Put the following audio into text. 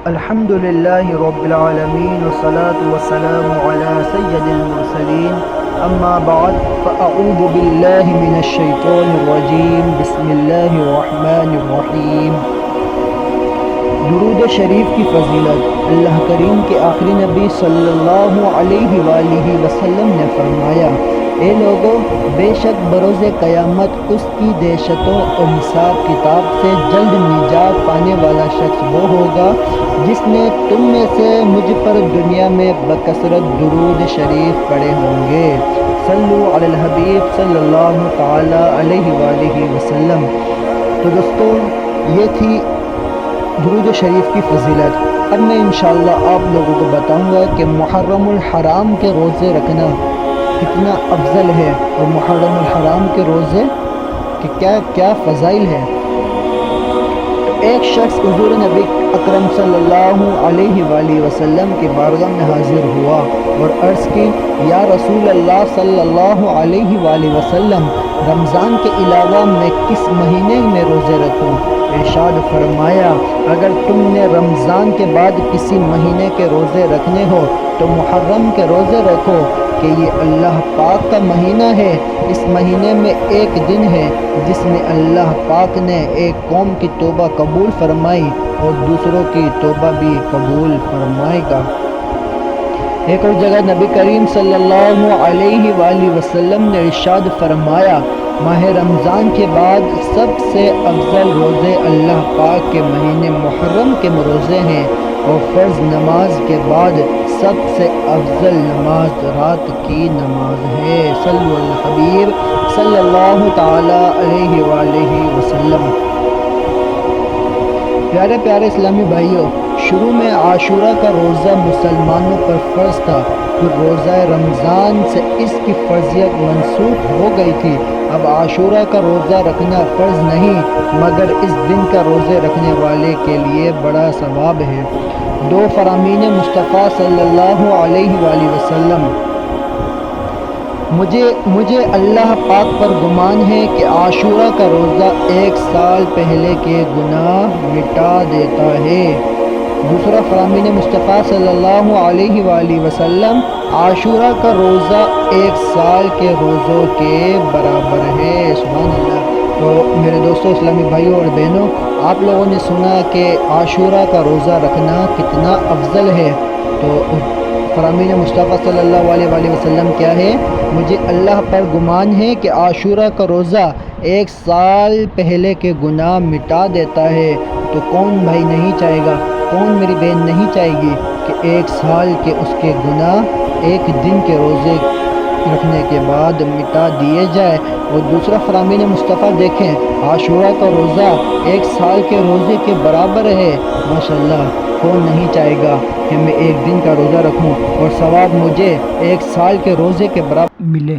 الحمد للہ رب العالمین والصلاة والسلام علی سید المرسلین اما بعد فاعوذ باللہ من الشیطان الرجیم بسم اللہ الرحمن الرحیم۔ درود شریف کی فضیلت۔ اللہ کریم کے آخری نبی صلی اللہ علیہ وآلہ وسلم نے فرمایا، اے لوگو، بے شک بروز قیامت اس کی دہشتوں اور حساب کتاب سے جلد نجات پانے والا شخص وہ ہوگا جس نے تم میں سے مجھ پر دنیا میں بکثرت درود شریف پڑھے ہوں گے۔ صلو علی الحبیب صلی اللہ تعالی علیہ وآلہ وسلم۔ تو دوستو، یہ تھی درود شریف کی فضیلت۔ اب میں انشاءاللہ آپ لوگوں کو بتاؤں گا کہ محرم الحرام کے روزے رکھنا کتنا افضل ہے اور محرم الحرام کے روزے کہ کیا فضائل ہے۔ تو ایک شخص حضور نبی اکرم صلی اللہ علیہ وآلہ وسلم کی بارگاہ میں حاضر ہوا اور عرض کی، یا رسول اللہ صلی اللہ علیہ وآلہ وسلم، رمضان کے علاوہ میں کس مہینے میں روزے رکھوں؟ ارشاد فرمایا، اگر تم نے رمضان کے بعد کسی مہینے کے روزے رکھنے ہو تو محرم کے روزے رکھو کہ یہ اللہ پاک کا مہینہ ہے۔ اس مہینے میں ایک دن ہے جس میں اللہ پاک نے ایک قوم کی توبہ قبول فرمائی اور دوسروں کی توبہ بھی قبول فرمائے گا۔ ایک اور جگہ نبی کریم صلی اللہ علیہ وآلہ وسلم نے ارشاد فرمایا، ماہ رمضان کے بعد سب سے افضل روزے اللہ پاک کے مہینے محرم کے روزے ہیں، اور فرض نماز کے بعد سب سے افضل نماز رات کی نماز ہے۔ صلو علی الحبیب صلی اللہ تعالی علیہ وآلہ وسلم۔ پیارے پیارے اسلامی بھائیوں، شروع میں عاشورہ کا روزہ مسلمانوں پر فرض تھا، پھر روزہ رمضان سے اس کی فرضیت منسوخ ہو گئی تھی۔ اب عاشورہ کا روزہ رکھنا فرض نہیں، مگر اس دن کا روزے رکھنے والے کے لیے بڑا ثواب ہے۔ دو فرامین مصطفیٰ صلی اللہ علیہ وآلہ وسلم، مجھے اللہ پاک پر گمان ہے کہ عاشورہ کا روزہ 1 سال پہلے کے گناہ مٹا دیتا ہے۔ دوسرا فرامین مصطفیٰ صلی اللہ علیہ وآلہ وسلم، عاشورہ کا روزہ 1 سال کے روزوں کے برابر ہے۔ سبحان اللہ۔ تو میرے دوستوں، اسلامی بھائیوں اور بہنوں، آپ لوگوں نے سنا کہ عاشورہ کا روزہ رکھنا کتنا افضل ہے۔ تو فرامین مصطفیٰ صلی اللہ علیہ وآلہ وسلم کیا ہے؟ مجھے اللہ پر گمان ہے کہ عاشورہ کا روزہ 1 سال پہلے کے گناہ مٹا دیتا ہے۔ تو کون بھائی نہیں چاہے گا، کون میری بہن نہیں چاہے گی کہ 1 سال کے اس کے گناہ ایک دن کے روزے رکھنے کے بعد مٹا دیے جائے۔ اور دوسرا فرامین مصطفیٰ دیکھیں، عاشورہ کا روزہ 1 سال کے روزے کے برابر ہے۔ ماشاءاللہ، کون نہیں چاہے گا کہ میں ایک دن کا روزہ رکھوں اور ثواب مجھے 1 سال کے روزے کے برابر ملے۔